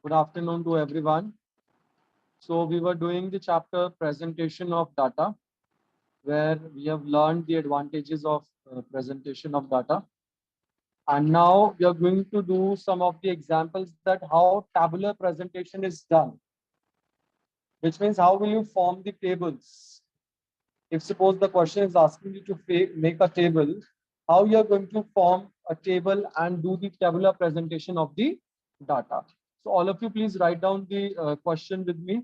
Good afternoon to everyone. So we were doing the chapter presentation of data, where we have learned the advantages of presentation of data. And now we are going to do some of the examples that how tabular presentation is done, which means how will you form the tables. If suppose the question is asking you to make a table, how you are going to form a table and do the tabular presentation of the data. So all of you please write down the question with me.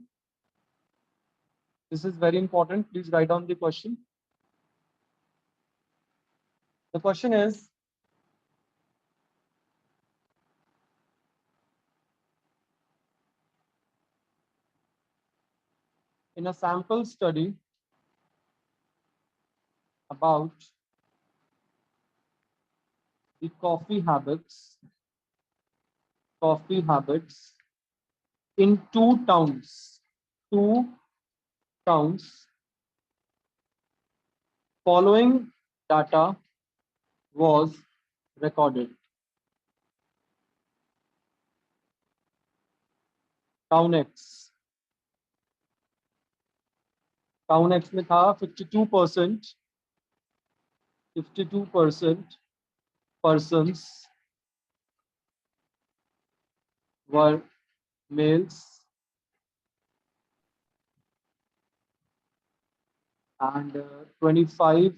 This is very important. Please write down the question. The question is, in a sample study about the coffee habits in two towns, following data was recorded. Town X. Town X में था 52% persons were males and 25%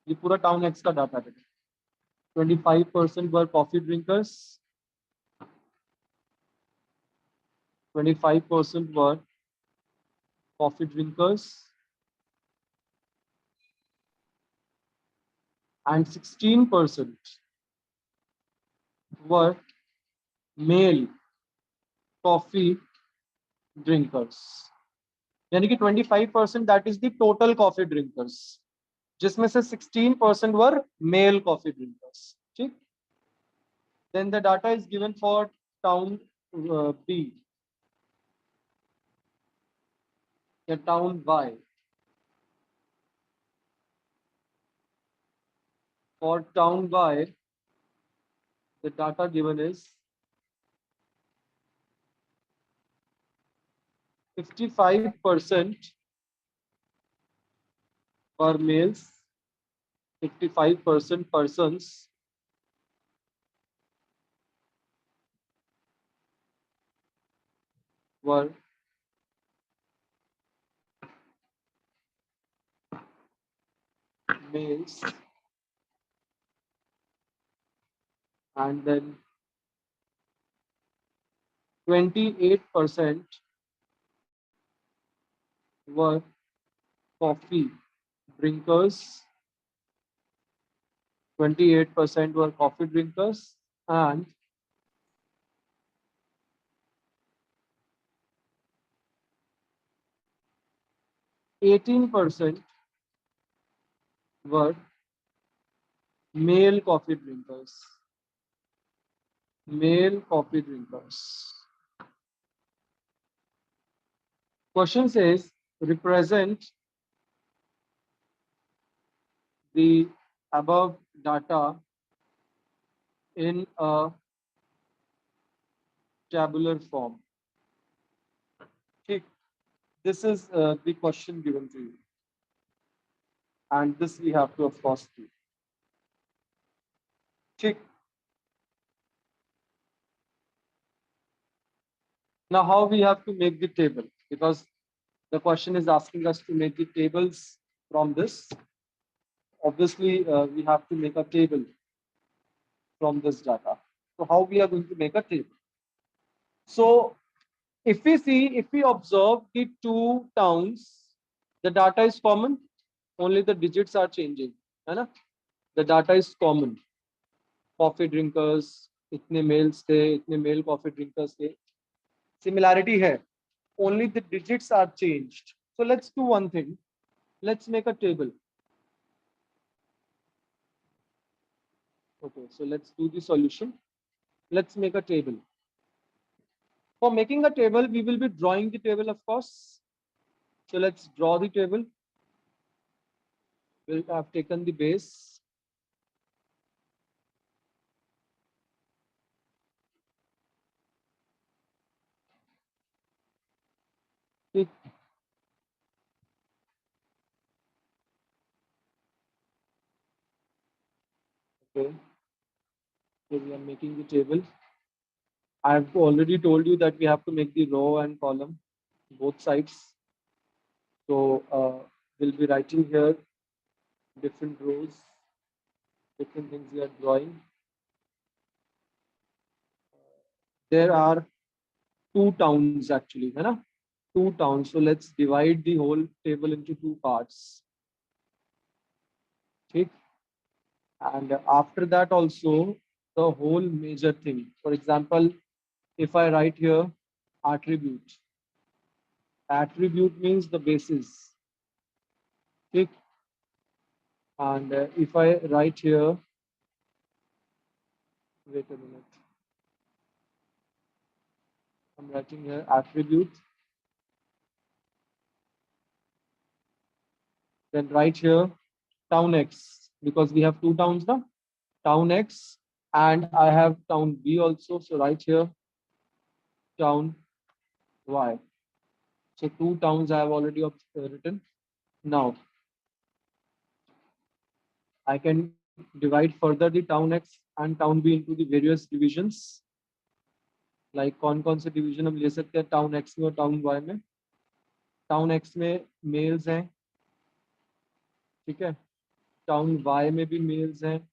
ये पूरा town x का data है 25% were coffee drinkers 25% were coffee drinkers and 16% were male coffee drinkers यानी कि 25% that is the total coffee drinkers जिसमें से 16% वर मेल कॉफी ड्रिंकर्स ठीक then the data is given for town B या town Y for town Y, the data given is 55% were males, 55% persons were males, and then 28% were coffee drinkers. 28% were coffee drinkers, and 18% were male coffee drinkers. Male coffee drinkers. Question says, represent the above data in a tabular form. Okay. This is the question given to you. And this we have to, of course, do. Okay. Now, how we have to make the table? Because the question is asking us to make the tables from this. Obviously, we have to make a table from this data. So how we are going to make a table? So if we observe the two towns, the data is common, only the digits are changing. है The data is common. Coffee drinkers, itne males थे, itne male coffee drinkers थे. Similarity hai. Only the digits are changed. So let's do one thing. Let's make a table. Okay, so let's do the solution. Let's make a table. For making a table, we will be drawing the table, of course. So let's draw the table. will have taken the base. Okay. Okay. So we are making the table. I have already told you that we have to make the row and column, both sides. So we'll be writing here different rows, different things we are drawing. There are two towns actually, है ना? Two towns. So let's divide the whole table into two parts. Okay. And after that also the whole major thing. For example, if I write here attribute, attribute means the basis. Okay. And if I write here, wait a minute, I'm writing here attribute. Then write here town X because we have two towns now. Town X and I have town B also. So write here town Y. So two towns I have already written. Now I can divide further the town X and town B into the various divisions. Like कौन से division हम ले सकते हैं town X में और town Y में. Town X में males हैं, ठीक है. Town Y में भी males हैं.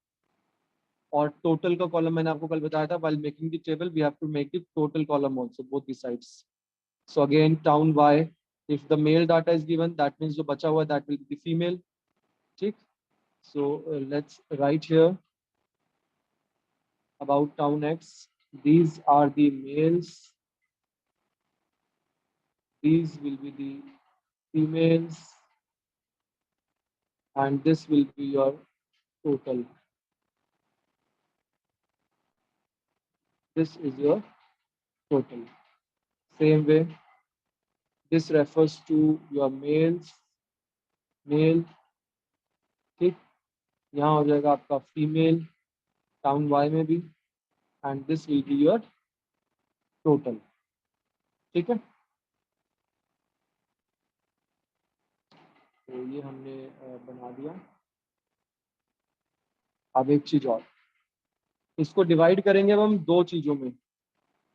और total का column मैंने आपको कल बताया था. While making the table, we have to make the total column also, both the sides. So again, town Y, if the male data is given, that means जो बचा हुआ that will be the female. ठीक. So let's write here about town X. These are the males. These will be the females. And this will be your total. This is your total. Same way, this refers to your males, male. ठीक. यहाँ हो जाएगा आपका female town Y में भी and this will be your total. ठीक है. तो ये हमने बना दिया. अब एक चीज और, इसको डिवाइड करेंगे अब हम दो चीजों में.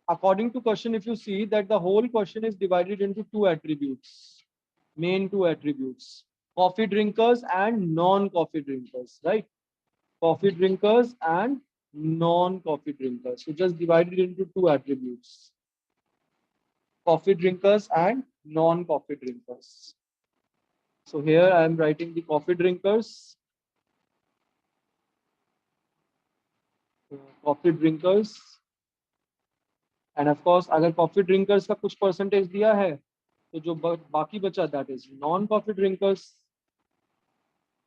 According to question, if you see that the whole question is divided into two attributes, main two attributes, coffee drinkers and non-coffee drinkers, right? Coffee drinkers and non-coffee drinkers. So just divided into two attributes, coffee drinkers and non-coffee drinkers. So here I am writing the coffee drinkers. Coffee drinkers. And of course, अगर coffee drinkers का कुछ percentage दिया है, तो जो बाकी बचा that is non-coffee drinkers.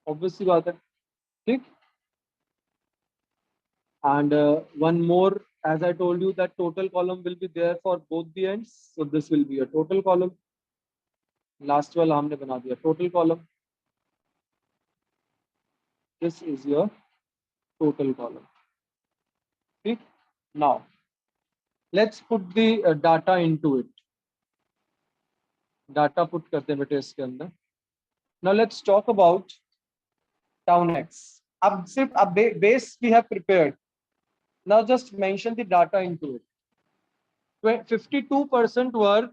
Obviously बात है, ठीक? And one more, as I told you, that total column will be there for both the ends. So this will be a total column. Last वाला हमने बना दिया total column. This is your total column. Okay. Now let's put the data into it. Data put करते हैं बेटे इसके अंदर. Now let's talk about town X. अब सिर्फ अब base we have prepared. Now just mention the data into it. 52% were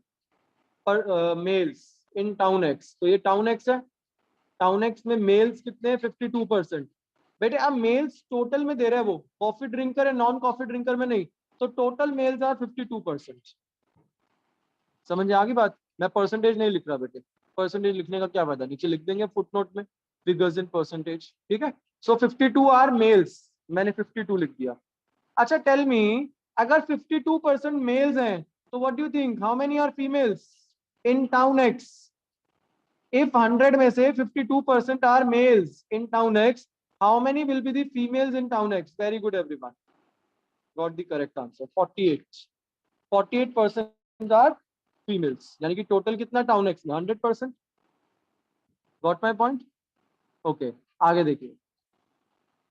males in town X. तो ये town X है. Town X में males कितने हैं? 52%. बेटे अब मेल्स टोटल में दे रहा है वो, कॉफी ड्रिंकर है, नॉन कॉफी ड्रिंकर में नहीं. तो टोटल मेल्स आर 52%. समझ आ गई बात? मैं परसेंटेज नहीं लिख रहा बेटे. परसेंटेज लिखने का क्या फायदा, नीचे लिख देंगे फुटनोट में फिगर्स इन परसेंटेज. ठीक है. सो 52 आर मेल्स, मैंने 52 लिख दिया. अच्छा टेल मी, अगर 52% मेल्स हैं तो what do you think how many are females in town X? If 100 में से 52% are males in town X, how many will be the females in town X? Very good, everyone. Got the correct answer. 48. 48% are females. यानी कि total कितना town X में? 100%. Got my point? Okay. आगे देखिए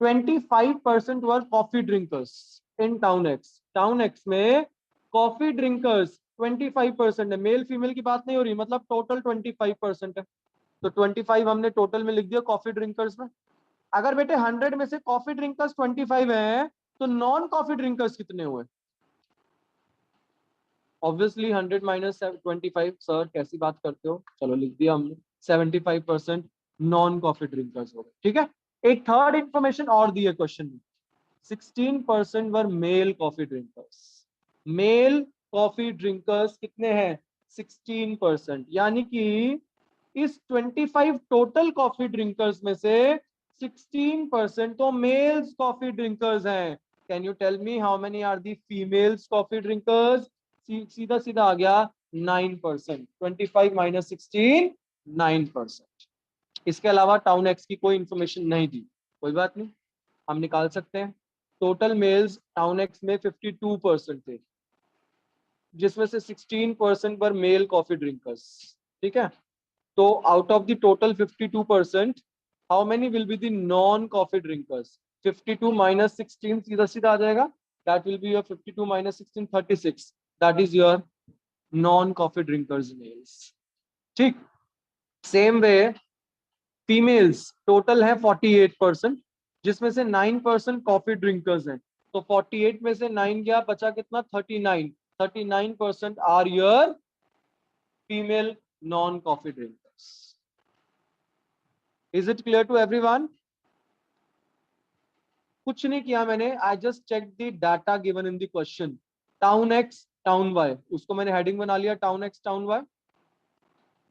25% were coffee drinkers in town X. Town X में coffee drinkers 25% है, male female की बात नहीं हो रही, मतलब टोटल 25% है। तो 25 हमने टोटल में लिख दिया कॉफी ड्रिंकर्स में। अगर बेटे 100 में से कॉफी ड्रिंकर्स 25 है तो नॉन कॉफी ड्रिंकर्स कितने हुए? Obviously 100 minus 25। सर कैसी बात करते हो, चलो लिख दिया हमने 75% नॉन कॉफी ड्रिंकर्स हो गए। ठीक है, एक थर्ड इंफॉर्मेशन और दी है क्वेश्चन में, 16% were male coffee drinkers. Male coffee drinkers कितने हैं? 16%। यानी कि इस 25 टोटल कॉफी ड्रिंकर्स में से 16% तो मेल्स कॉफी ड्रिंकर्स हैं। Can you tell me how many are the females coffee drinkers? सीधा सीधा आ गया 9%। 25 माइनस 16 9%। इसके अलावा टाउन एक्स की कोई इंफॉर्मेशन नहीं दी, कोई बात नहीं, हम निकाल सकते हैं। टोटल मेल्स टाउन एक्स में 52% थे, जिसमें से 16% पर मेल कॉफी ड्रिंकर्स। ठीक है, तो out of the total 52% how many will be the non coffee drinkers? 52 minus 16 सीधा सीधा आ जाएगा, that will be your 52 minus 16 36, that is your non coffee drinkers males. ठीक, सेम वे फीमेल्स टोटल है 48%, जिसमें से 9% कॉफी ड्रिंकर्स हैं। तो 48 में से 9 गया, बचा कितना? 39। 39% are your female non coffee drinkers. Is it clear to everyone? कुछ नहीं किया मैंने, I just check the data given in the question. Town X town Y, उसको मैंने हेडिंग बना लिया town X town Y.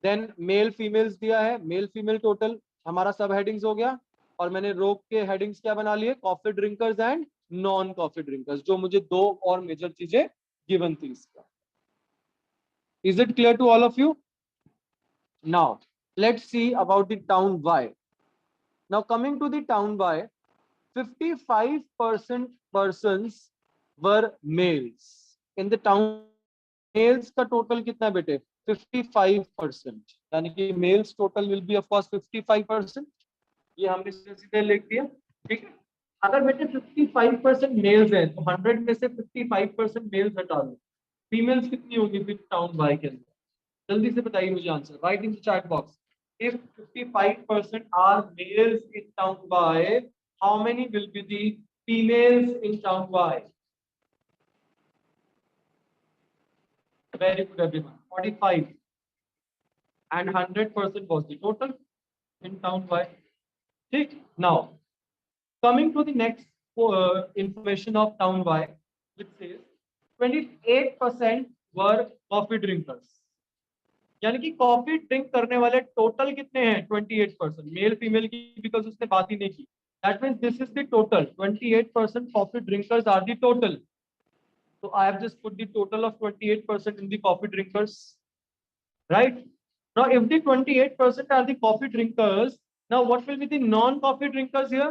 Then male females दिया है, मेल फीमेल टोटल हमारा सब हेडिंग्स हो गया। और मैंने रो के हेडिंग्स क्या बना लिए? Coffee drinkers and non coffee drinkers, जो मुझे दो और मेजर चीजें गिवन थी इसका। Is it clear to all of you? Now let's see about the town Y. Now coming to the town Y, 55% persons were males in the town। Males का total कितना है बेटे? 55%। यानी कि males total will be of course 55%। ये हमने सीधे सीधे लिख दिया। ठीक है, अगर बेटे 55% मेल्स हैं तो 100 में से 55% मेल्स हटा दो, फीमेल्स कितनी होगी फिर टाउन वाई के अंदर? जल्दी से बताइए मुझे answer, right in the chat box. If 55% are males in town Y, how many will be the females in town Y? Very good everyone, 45 and 100% was the total in town Y. ठीक, now coming to the next information of town Y, which says 28% were coffee drinkers। यानी कि coffee drink करने वाले total कितने हैं? 28%। Male female की because उसने बात ही नहीं की, that means this is the total. 28% coffee drinkers are the total. So I have just put the total of 28% in the coffee drinkers, right? Now, if the 28% are the coffee drinkers, now what will be the non-coffee drinkers here?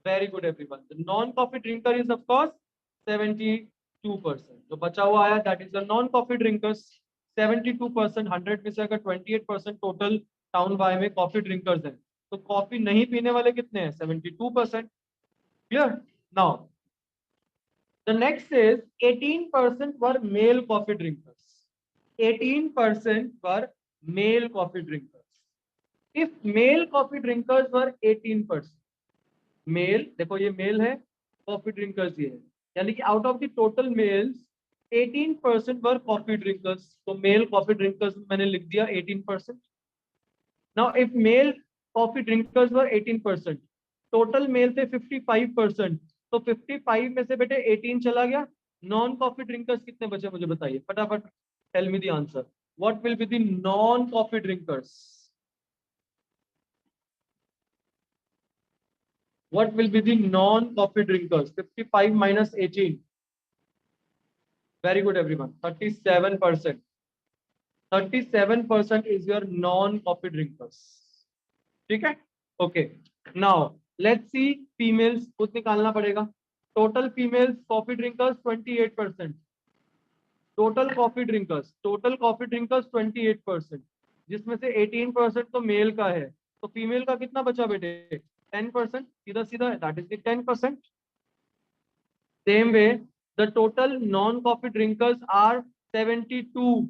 Very good, everyone. The non-coffee drinker is of course 72%. जो बचा हुआ आया that is the non-coffee drinkers 72%। 100 में से अगर 28% total town Y में coffee drinkers हैं तो कॉफी नहीं पीने वाले कितने हैं? 72%। Clear? Now the next is 18% were male coffee drinkers। 18% were male coffee drinkers। If male coffee drinkers were 18%, mail देखो ये मेल है, कॉफी ड्रिंकर्स ये है, यानी कि out of the total males 18% were coffee drinkers. तो मेल कॉफी ड्रिंकर्स मैंने लिख दिया 18%। Now if male coffee drinkers were 18%, total male थे 55%, तो 55 में से बेटे 18 चला गया। नॉन कॉफी ड्रिंकर्स कितने बचे मुझे बताइए फटाफट, tell me the answer. What will be the non coffee drinkers? What will be the non-coffee drinkers? 55 minus 18. Very good, everyone. 37%. 37% is your non-coffee drinkers. ठीक है? Okay. Now let's see females. खुद निकालना पड़ेगा। Total females coffee drinkers 28%. Total coffee drinkers 28%, जिसमें से 18% तो mail का है। तो फीमेल का कितना बचा बेटे 10%, सीधा सीधा that is the 10%. Same way the total non coffee drinkers are 72,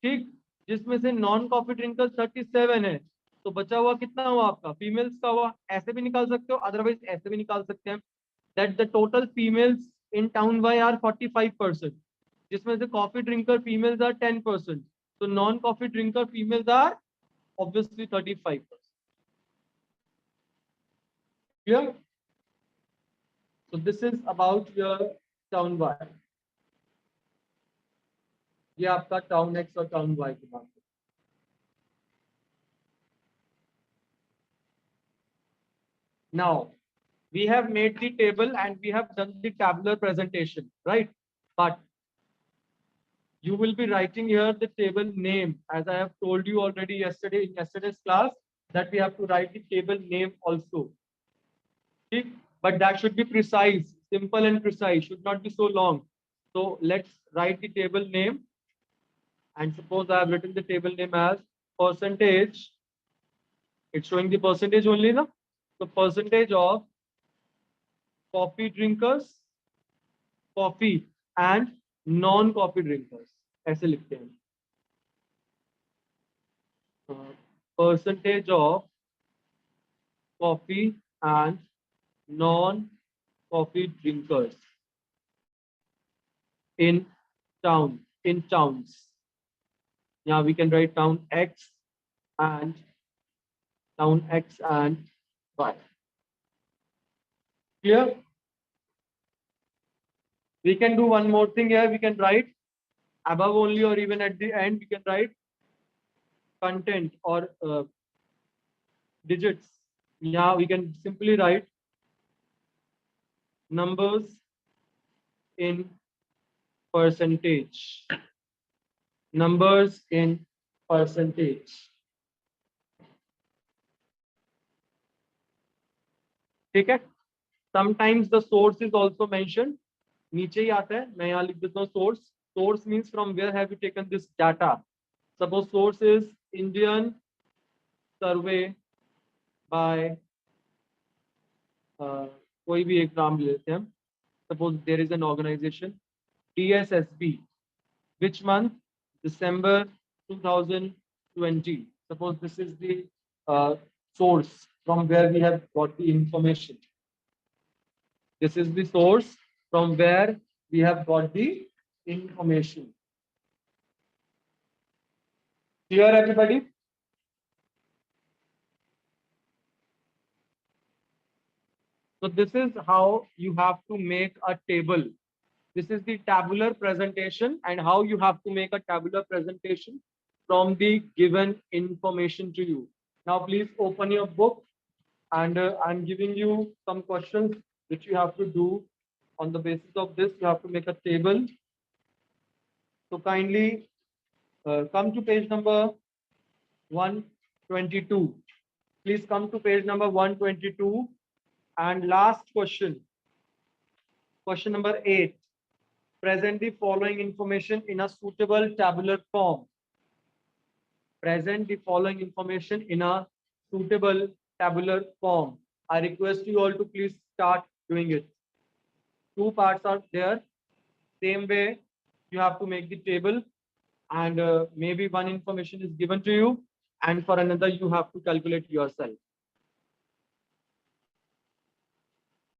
ठीक, जिसमें से नॉन कॉफी ड्रिंकर्स 37 है. तो बचा हुआ कितना हुआ आपका फीमेल्स का हुआ. ऐसे भी निकाल सकते हो, अदरवाइज ऐसे भी निकाल सकते हैं that the total females in town Y are 45%, जिसमें से कॉफी ड्रिंकर फीमेल्स आर 10%. तो non coffee drinker females are obviously 35%. Clear? So this is about your town Y. ये आपका town X और town Y की बात है. Now we have made the table and we have done the tabular presentation, right? But you will be writing here the table name, as I have told you already yesterday in yesterday's class that we have to write the table name also. Okay? But that should be precise, simple and precise, should not be so long. So let's write the table name. And suppose I have written the table name as percentage. It's showing the percentage only, no? So percentage of coffee drinkers, coffee and non-coffee drinkers. ऐसे लिखते हैं. Percentage of coffee and non-coffee drinkers in towns. Now we can write town X and Y. Clear? We can do one more thing here. We can write above only, or even at the end, we can write content or digits. Yeah, we can simply write numbers in percentage. Numbers in percentage. ठीक है? Sometimes the source is also mentioned. नीचे ही आता है, मैं यहाँ लिख देता हूँ source. Source means from where have you taken this data. Suppose source is Indian survey by कोई भी एक नाम लेते हैं. Suppose there is an organization DSSB. Which month? December 2020. Suppose this is the source from where we have got the information. This is the source from where we have got the information. Clear, everybody? So this is how you have to make a table. This is the tabular presentation and how you have to make a tabular presentation from the given information to you. Now please open your book and I'm giving you some questions which you have to do. On the basis of this, you have to make a table. So kindly come to page number 122. Please come to page number 122 and last question. Question number 8. Present the following information in a suitable tabular form. Present the following information in a suitable tabular form. I request you all to please start doing it. Two parts are there. Same way, you have to make the table and maybe one information is given to you and for another you have to calculate yourself.